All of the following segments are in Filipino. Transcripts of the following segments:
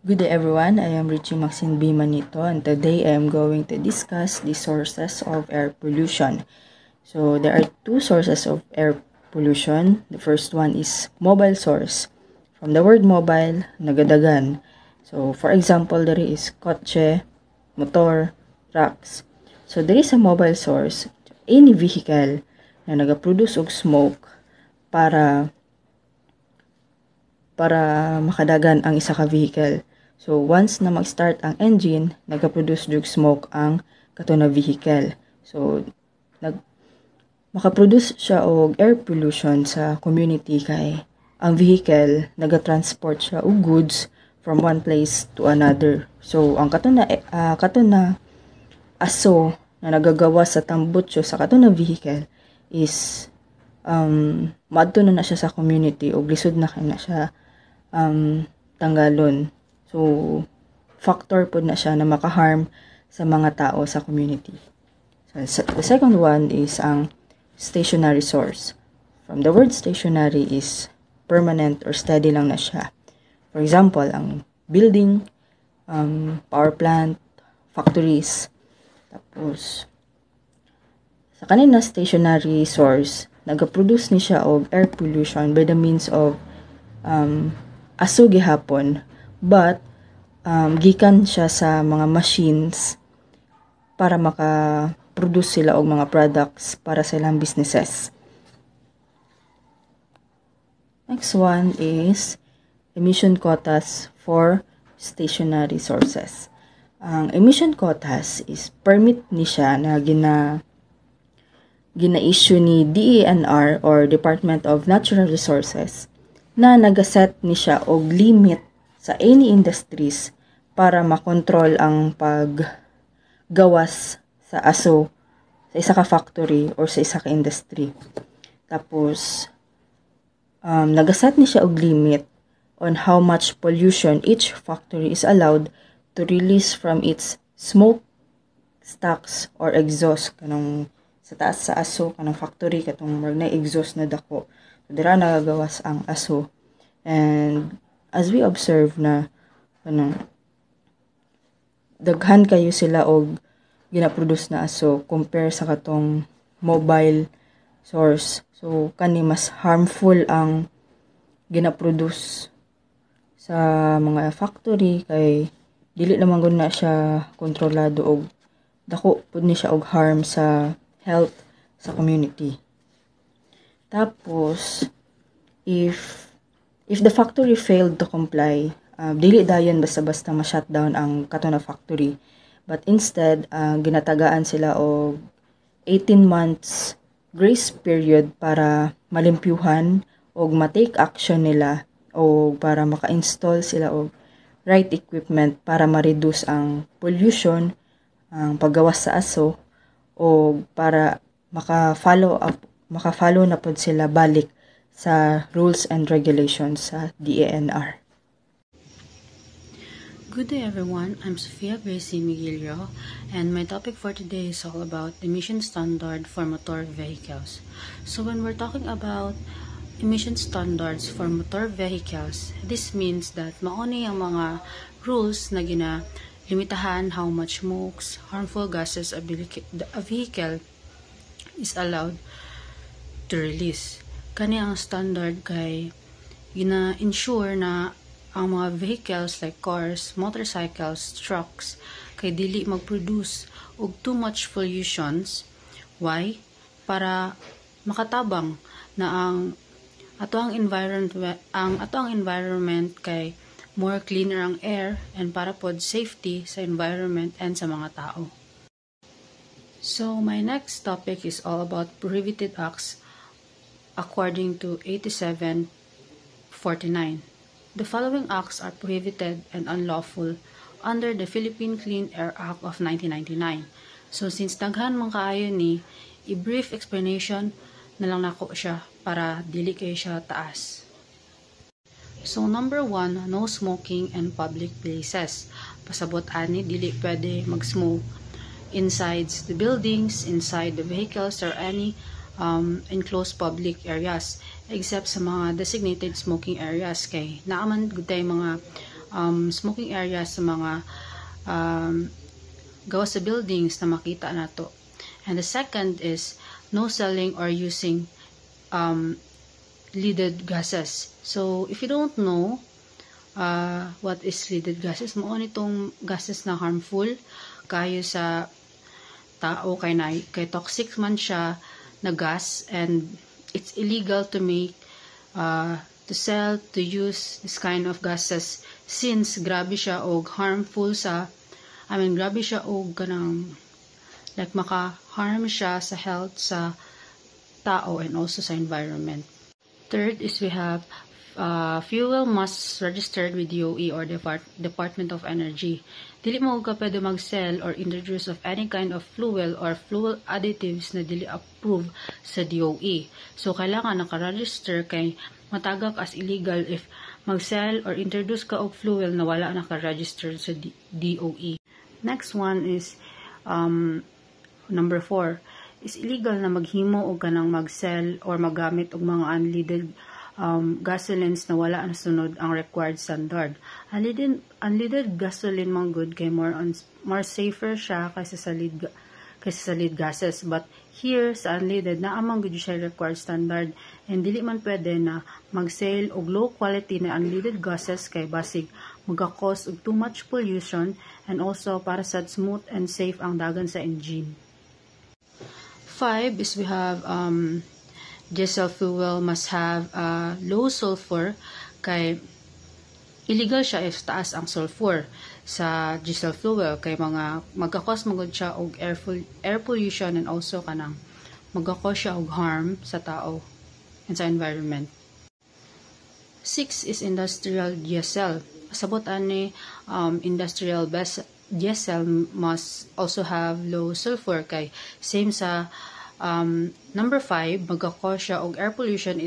Good day everyone, I am Richie Maxine B. Manito and today I am going to discuss the sources of air pollution. So there are two sources of air pollution. The first one is mobile source. From the word mobile, nagadagan. So for example, there is kotse, motor, trucks. So there is a mobile source, any vehicle na nagaproduce og smoke para makadagan ang isa ka vehicle. So, once na mag-start ang engine, nagaproduce jug smoke ang kato na vehicle. So, makaproduce siya og air pollution sa community kay ang vehicle nagatransport siya og goods from one place to another. So, ang kato na aso na nagagawa sa tambutso sa kato na vehicle is maadto na siya sa community og lisod na kay na siya tanggalon. So, factor po na siya na makaharm sa mga tao sa community. So, the second one is ang stationary source. From the word stationary is permanent or steady lang na siya. For example, ang building, power plant, factories. Tapos, sa kanina stationary source, nagaproduce ni siya og air pollution by the means of aso gihapon, but gikan siya sa mga machines para maka-produce sila og mga products para sa ilang businesses. Next one is emission quotas for stationary sources. Ang emission quotas is permit ni siya na gina-issue ni DENR or Department of Natural Resources na nagaset ni siya og limit sa any industries para makontrol ang paggawas sa aso sa isa ka factory or sa isa ka industry. Tapos, nagaset ni siya og limit on how much pollution each factory is allowed to release from its smoke stacks or exhaust kanang sa taas sa aso kanang factory katong na exhaust na dako. So, dira nagagawas ang aso. And as we observe na daghan kayo sila og ginaproduce na aso compare sa katong mobile source. So, kani mas harmful ang ginaproduce sa mga factory kay dili naman gud na siya kontrolado og dako pud ni siya og harm sa health sa community. Tapos, if the factory failed to comply, dili dayon basta-basta ma-shutdown ang kato na factory. But instead, ginatagaan sila og 18 months grace period para malimpyuhan o ma-take action nila o para maka-install sila og right equipment para ma-reduce ang pollution, ang paggawas sa aso, o para maka-follow na pod sila balik sa rules and regulations sa DENR. Good day everyone, I'm Sofia Gracie Miguelio and my topic for today is all about emission standard for motor vehicles. So when we're talking about emission standards for motor vehicles, this means that mauni ang mga rules na limitahan how much smokes, harmful gases a vehicle is allowed to release. Kani ang standard kay gina-ensure na ang mga vehicles like cars, motorcycles, trucks kay dili mag-produce og too much pollutions. Why? Para makatabang na ang atoang environment kay more cleaner ang air and para pod safety sa environment and sa mga tao. So my next topic is all about prohibited acts according to 8749. The following acts are prohibited and unlawful under the Philippine Clean Air Act of 1999. So since daghan man kaayo ni, i-brief explanation na lang nako siya para dili kayo siya taas. So number 1, no smoking in public places. Pasabot ani dili pwede mag-smoke inside the buildings, inside the vehicles, or any enclosed public areas except sa mga designated smoking areas kay naaman gud tay mga smoking areas sa mga gawa sa buildings na makita nato. And the second is no selling or using leaded gases. So if you don't know what is leaded gases, mo nitong gases na harmful kayo sa tao, kay toxic man siya na gas, and it's illegal to make to sell, to use this kind of gases since grabe siya og harmful sa grabe siya og kanang like maka-harm siya sa health sa tao and also sa environment. Third is we have fuel must registered with DOE or Department of Energy. Dili mo ka pwede mag-sell or introduce of any kind of fuel or fuel additives na dili approve sa DOE. So kailangan naka-register kay matagak as illegal if mag-sell or introduce ka og fuel na wala naka-register sa DOE. Next one is number 4 is illegal na maghimo og kanang mag-sell or maggamit og mga unleaded gasolines na wala na sunod ang required standard. Unleaded gasoline mga good kay more safer siya kaysa sa lead gases, but here sa unleaded na amang gud siya required standard, and dili man pwede na mag-sale og low quality na unleaded gases kay basig magka-cause og too much pollution and also para sa smooth and safe ang dagan sa engine. 5 is we have diesel fuel must have low sulfur kay illegal siya if taas ang sulfur sa diesel fuel kay magka-cause magud siya og air pollution and also kanang magka-cause siya og harm sa tao and sa environment. 6 is industrial diesel. Pasabot ani industrial diesel must also have low sulfur kay same sa number 5 magka-cause siya og air pollution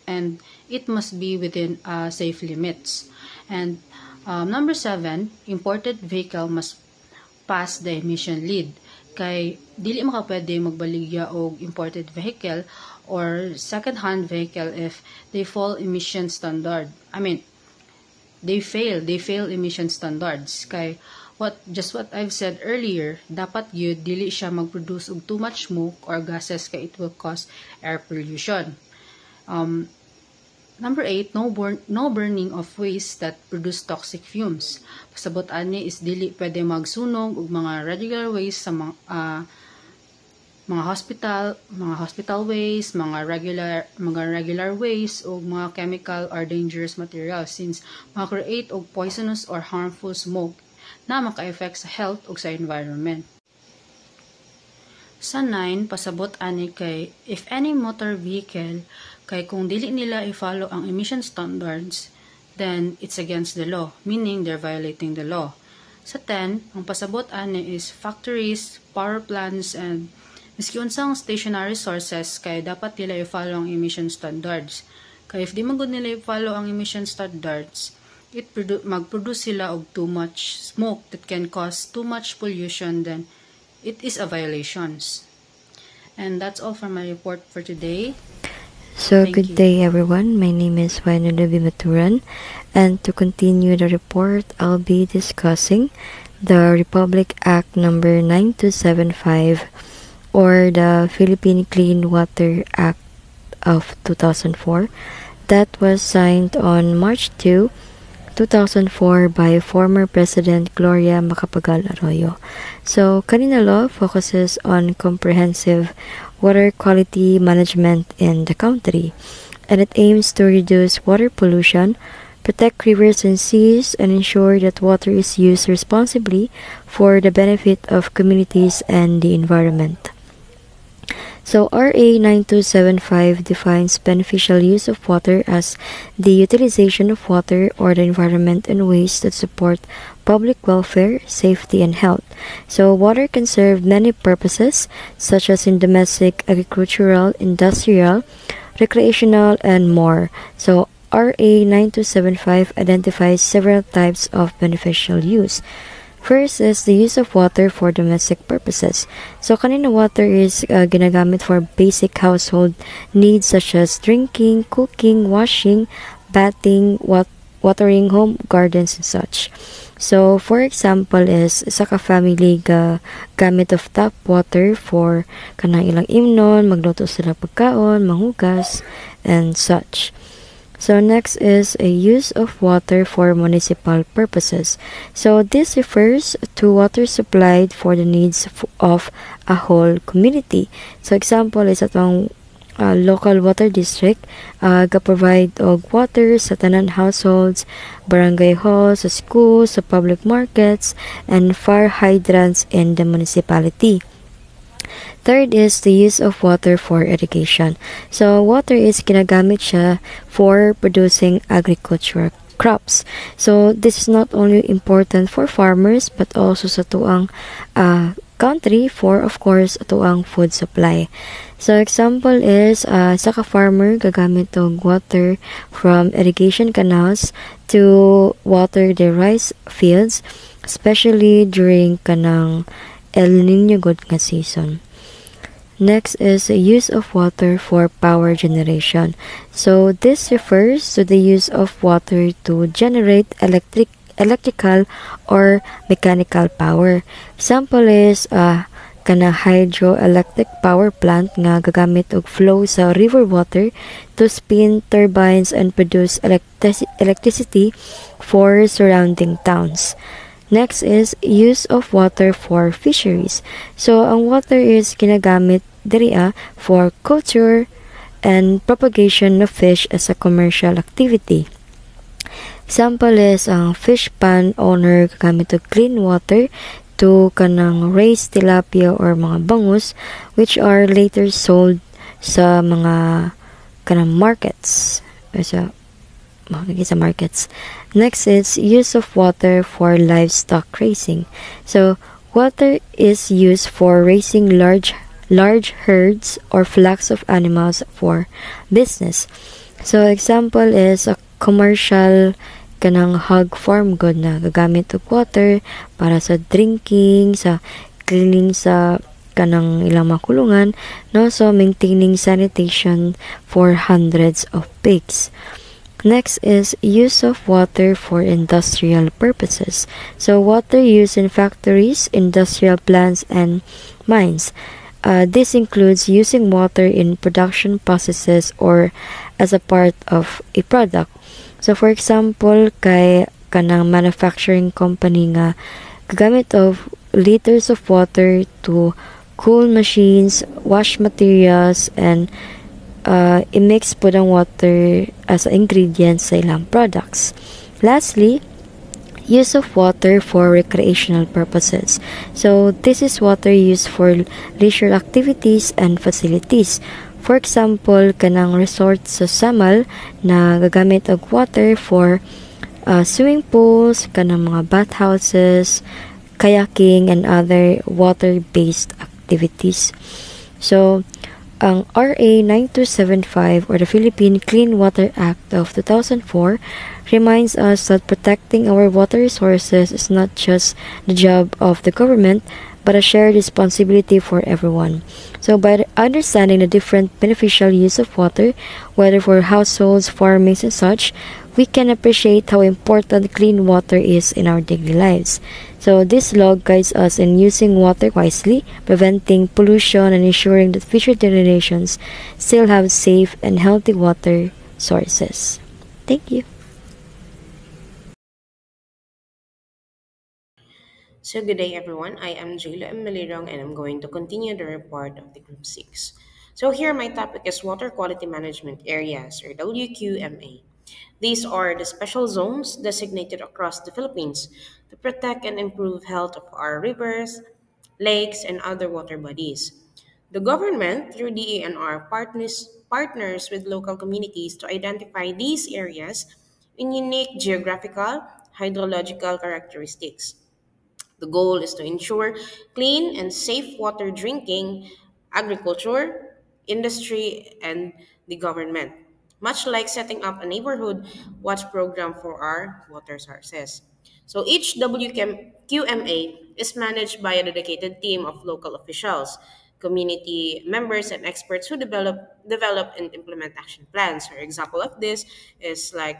and it must be within safe limits. And number 7, imported vehicle must pass the emission lead kay dili makapwede magbaligya og imported vehicle or second hand vehicle if they fail emission standard. They fail emission standards kay what I've said earlier, dapat yun dili siya mag-produce og too much smoke or gases kay it will cause air pollution. Number 8, no burning of waste that produce toxic fumes. Pasabot ani is dili pwede magsunog og mga regular waste sa mga hospital waste, mga regular waste o mga chemical or dangerous materials since maka-create og poisonous or harmful smoke na maka-effect sa health o sa environment. Sa 9, pasabot ani kay if any motor vehicle kay kung dili nila i-follow ang emission standards, then it's against the law, meaning they're violating the law. Sa 10, ang pasabot ani is factories, power plants, and miski unsang stationary sources kay dapat nila i-follow ang emission standards. Kay if di magud nila i-follow ang emission standards, mag-produce sila og too much smoke that can cause too much pollution, then it is a violations. And that's all for my report for today. So Thank good you. day everyone, my name is Wainunabi Maturan, and to continue the report, I'll be discussing the Republic Act number 9275 or the Philippine Clean Water Act of 2004 that was signed on March 2, 2004 by former President Gloria Macapagal Arroyo. So, kanina law focuses on comprehensive water quality management in the country, and it aims to reduce water pollution, protect rivers and seas, and ensure that water is used responsibly for the benefit of communities and the environment. So RA 9275 defines beneficial use of water as the utilization of water or the environment in ways that support public welfare, safety, and health. So water can serve many purposes such as in domestic, agricultural, industrial, recreational, and more. So RA 9275 identifies several types of beneficial use. First is the use of water for domestic purposes. So, kanina water is ginagamit for basic household needs such as drinking, cooking, washing, bathing, watering home gardens and such. So, for example is, isa ka family gamit of tap water for kanang ilang imnon, magluto sila pagkaon, manghugas, and such. So next is a use of water for municipal purposes. So this refers to water supplied for the needs of a whole community. So example is atong local water district ga-provide og water sa tanan households, barangay halls, sa schools, sa public markets, and fire hydrants in the municipality. Third is the use of water for irrigation. So, water is ginagamit siya for producing agricultural crops. So, this is not only important for farmers but also sa tuang country for, of course, tuang food supply. So, example is, sa ka-farmer, gagamit og water from irrigation canals to water the rice fields, especially during kanang El Nino good nga season. Next is the use of water for power generation. So this refers to the use of water to generate electrical or mechanical power. Example is kana hydroelectric power plant nga gagamit og flow sa river water to spin turbines and produce electricity for surrounding towns. Next is use of water for fisheries. So, ang water is ginagamit diriya for culture and propagation of fish as a commercial activity. Example is ang fish pond owner gagamit og clean water to kanang raise tilapia or mga bangus which are later sold sa mga kanang markets. Sa markets. Next is use of water for livestock raising. So, water is used for raising large herds or flocks of animals for business. So, example is a commercial kanang hog farm good na gagamit og water para sa drinking, sa cleaning sa kanang ilang makulungan, no, so maintaining sanitation for hundreds of pigs. Next is use of water for industrial purposes. So water used in factories, industrial plants, and mines. This includes using water in production processes or as a part of a product. So for example, kay kanang manufacturing company nga gagamit of liters of water to cool machines, wash materials, and i-mix po ng water as ingredients sa ilang products. Lastly, use of water for recreational purposes. So, this is water used for leisure activities and facilities. For example, kanang resort sa Samal na gagamit og water for swimming pools, kanang mga bathhouses, kayaking, and other water-based activities. So, ang RA 9275 or the Philippine Clean Water Act of 2004 reminds us that protecting our water resources is not just the job of the government but a shared responsibility for everyone. So by understanding the different beneficial use of water, whether for households, farming, and such, we can appreciate how important clean water is in our daily lives. So this log guides us in using water wisely, preventing pollution, and ensuring that future generations still have safe and healthy water sources. Thank you. So good day everyone, I am Jayla M. Malirong and I'm going to continue the report of the Group 6. So here my topic is Water Quality Management Areas or WQMA. These are the special zones designated across the Philippines to protect and improve health of our rivers, lakes, and other water bodies. The government, through DENR, partners with local communities to identify these areas in unique geographical, hydrological characteristics. The goal is to ensure clean and safe water drinking, agriculture, industry, and the government, much like setting up a neighborhood watch program for our water sources. So each WQMA is managed by a dedicated team of local officials, community members, and experts who develop and implement action plans. For example of this is like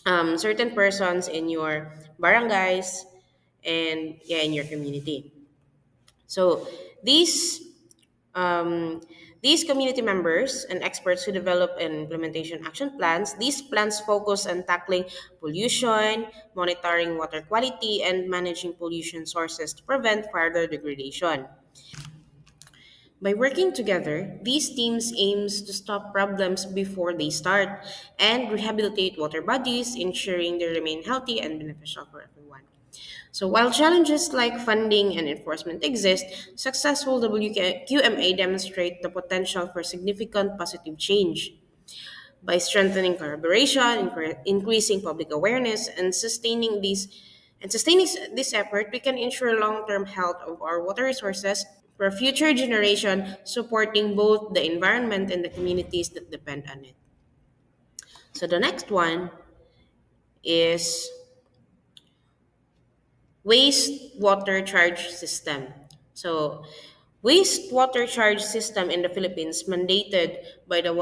certain persons in your barangays and in your community. So these um, these community members and experts who develop and implementation action plans, these plans focus on tackling pollution, monitoring water quality, and managing pollution sources to prevent further degradation. By working together, these teams aims to stop problems before they start and rehabilitate water bodies, ensuring they remain healthy and beneficial for everyone. So while challenges like funding and enforcement exist, successful WQMA demonstrate the potential for significant positive change. By strengthening collaboration, increasing public awareness, and sustaining this effort, we can ensure long-term health of our water resources for future generation, supporting both the environment and the communities that depend on it. So the next one is wastewater charge system. So, wastewater charge system in the Philippines mandated by the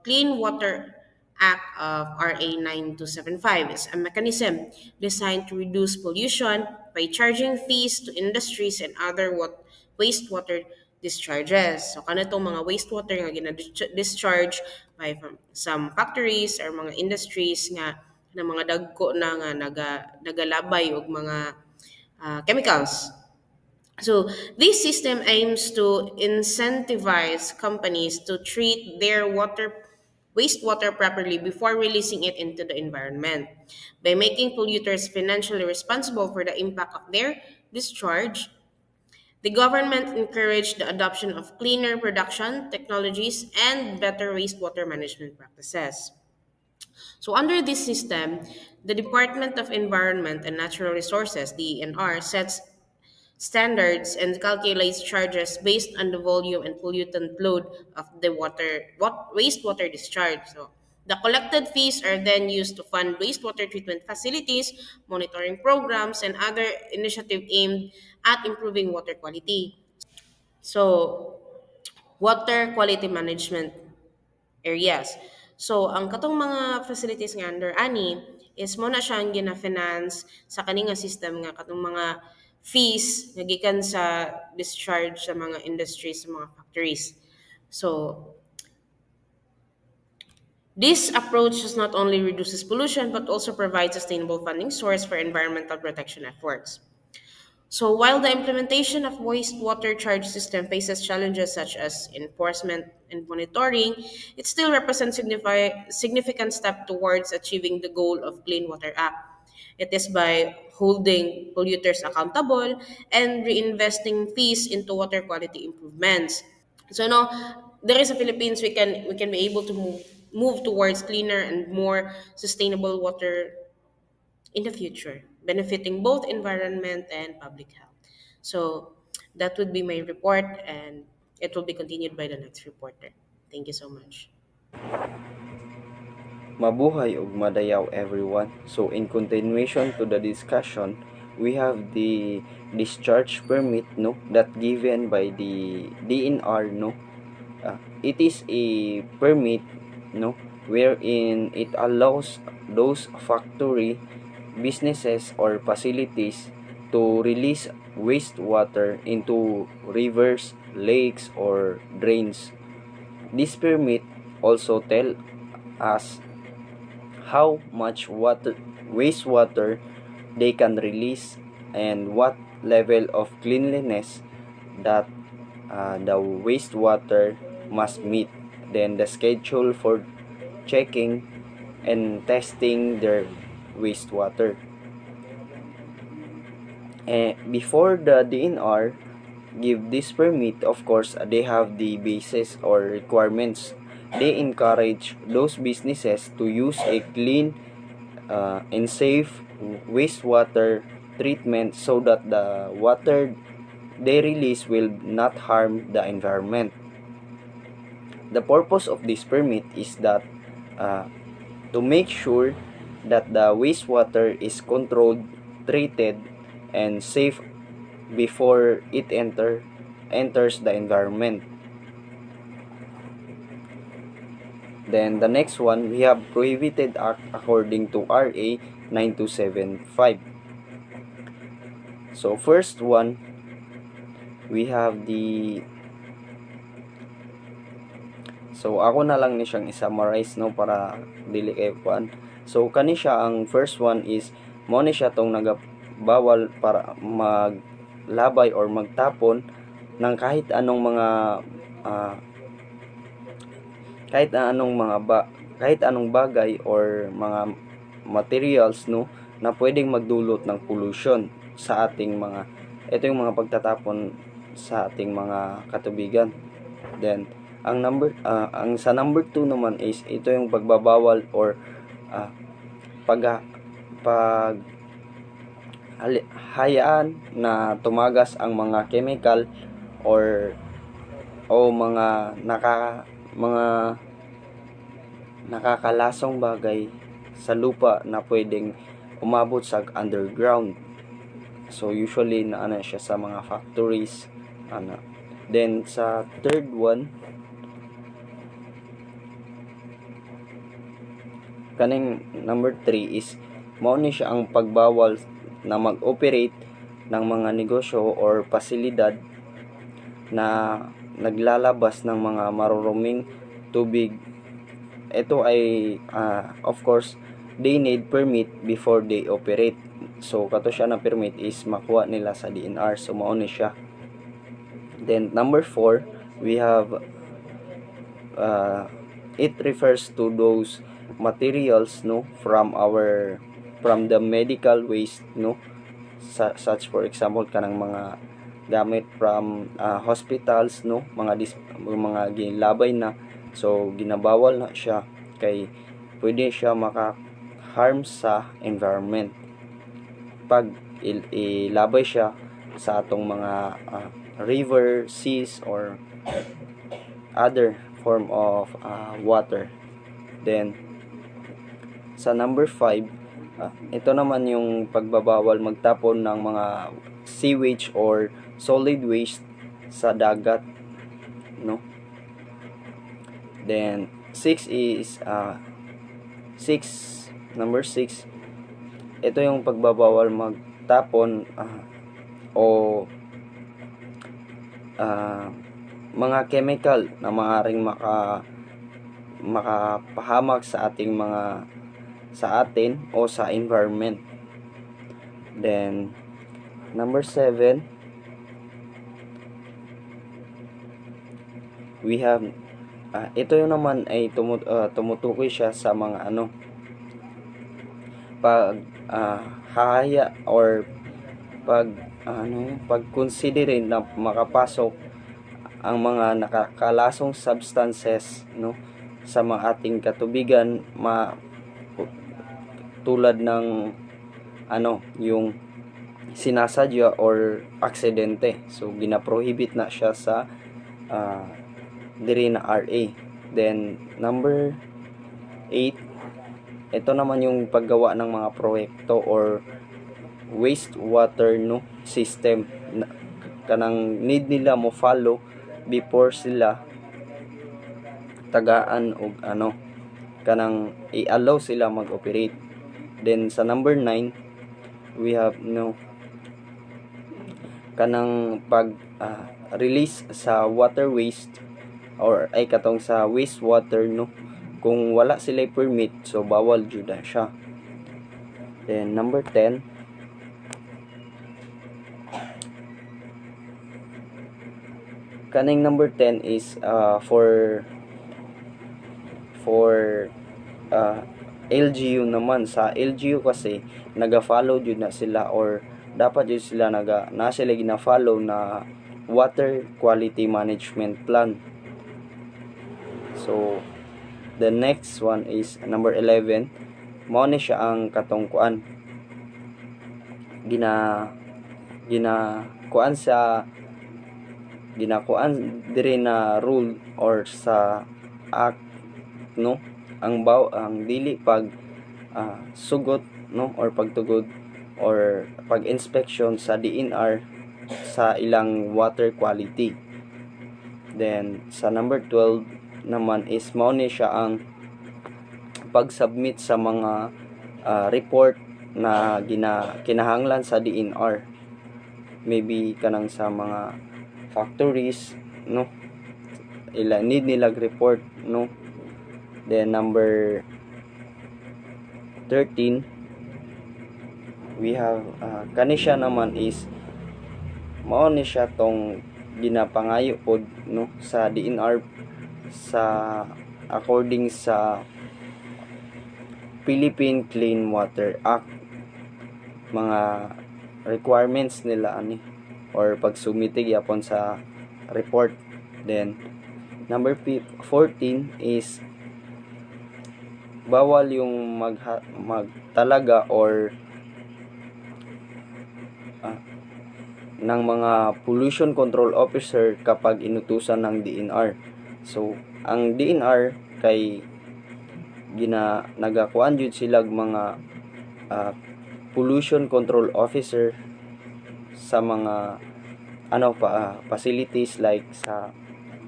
Clean Water Act of RA 9275 is a mechanism designed to reduce pollution by charging fees to industries and other wastewater discharges. So kanatong mga wastewater nga gina-discharge by from some factories or mga industries nga na mga dagko na nga nagalabay og mga chemicals. So this system aims to incentivize companies to treat their wastewater properly before releasing it into the environment. By making polluters financially responsible for the impact of their discharge, the government encouraged the adoption of cleaner production technologies and better wastewater management practices. So under this system, the Department of Environment and Natural Resources, DENR, sets standards and calculates charges based on the volume and pollutant load of the wastewater discharge. So the collected fees are then used to fund wastewater treatment facilities, monitoring programs, and other initiatives aimed at improving water quality. So, water quality management areas. So, ang katong mga facilities nga under ani is mo na siyang gina-finance sa kaninga system nga katong mga fees nga gikan sa discharge sa mga industries, sa mga factories. So, this approach not only reduces pollution but also provides sustainable funding source for environmental protection efforts. So while the implementation of wastewater charge system faces challenges such as enforcement and monitoring, it still represents significant step towards achieving the goal of Clean Water Act. It is by holding polluters accountable and reinvesting fees into water quality improvements. So no, there is a Philippines we can be able to move towards cleaner and more sustainable water in the future, benefiting both environment and public health. So that would be my report, and it will be continued by the next reporter. Thank you so much. Mabuhay ug madayaw everyone. So in continuation to the discussion, we have the discharge permit that given by the DNR it is a permit wherein it allows those factory businesses or facilities to release wastewater into rivers, lakes, or drains. This permit also tell us how much wastewater they can release and what level of cleanliness that the wastewater must meet. Then the schedule for checking and testing their wastewater. Before the DNR give this permit, of course, they have the basis or requirements. They encourage those businesses to use a clean and safe wastewater treatment so that the water they release will not harm the environment. The purpose of this permit is that to make sure that the wastewater is controlled, treated, and safe before it enters the environment. Then the next one, we have Prohibited Act according to RA 9275. So first one, we have the So ako na lang ni siyang i-summarize no para dili kay kuan. So kani siya, ang first one is mo ni siya tong nagabawal para maglabay or magtapon ng kahit anong mga kahit anong bagay or mga materials no na pwedeng magdulot ng pollution sa ating mga yung mga pagtatapon sa ating mga katubigan. Then ang sa number 2 naman is ito yung pagbabawal or hayaan na tumagas ang mga chemical or mga nakakalasong bagay sa lupa na pwedeng umabot sa underground. So usually na siya sa mga factories Then sa third one, kaning number 3 is mao ni siya ang pagbawal na mag-operate ng mga negosyo or pasilidad na naglalabas ng mga maruruming tubig. Ito ay of course they need permit before they operate. So kato siya na permit is makuha nila sa DNR. So mao ni siya. Then number 4, we have it refers to those materials from the medical waste such for example kanang mga gamit from hospitals mga ginlabay na, so ginabawal na siya kay pwede siya maka-harm sa environment pag ilabay siya sa atong mga river, seas or other form of water. Then sa number 5, ito naman yung pagbabawal magtapon ng mga sewage or solid waste sa dagat, Then 6 is number 6, ito yung pagbabawal magtapon mga chemical na maaaring makapahamak sa atin o sa environment. Then number 7, we have ito yung naman ay tumutukoy siya sa mga hahaya or pag-considerin na makapasok ang mga nakakalasong substances sa mga ating katubigan, tulad ng yung sinasadya or aksidente. So ginaprohibit na siya sa diri na RA. Then number 8, ito naman yung paggawa ng mga proyekto or wastewater system kanang need nila mo follow before sila tagaan og kanang i-allow sila mag-operate. Then sa number 9, we have kanang pag release sa water waste or ay katong sa wastewater kung wala sila permit, so bawal jud siya. Then number 10, kaning number 10 is for LGU naman. Sa LGU kasi naga-follow jud na sila or dapat jud sila na sila gina-follow na water quality management plan. So the next one is number 11, mao ni siya ang katungkuan ginakuan diri na rule or sa act ang dili pag sugot or pagtugod or pag-inspection sa DNR sa ilang water quality. Then sa number 12 naman is mao ni siya ang pag-submit sa mga report na kinahanglan sa DNR. Maybe kanang sa mga factories, no, need nilag report, no. Then number 13, we have kani siya naman is mao ni siya tong ginapangayo pod, no, sa DNR sa according sa Philippine Clean Water Act, mga requirements nila ani or pagsumiti yapon sa report. Then number 14 is bawal yung magtalaga or ng mga pollution control officer kapag inutusan ng DNR. So ang DNR kay nagakuan jud sila mga pollution control officer sa mga facilities like sa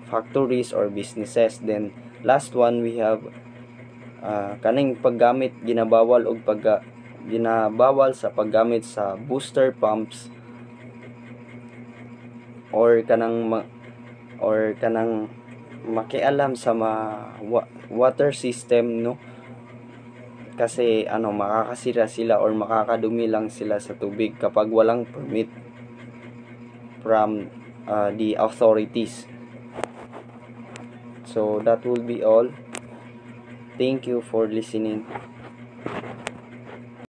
factories or businesses. Then last one, we have kaning paggamit ginabawal sa paggamit sa booster pumps or kanang makialam sa water system, no, kasi makakasira sila or makakadumi lang sila sa tubig kapag walang permit from the authorities. So that will be all. Thank you for listening.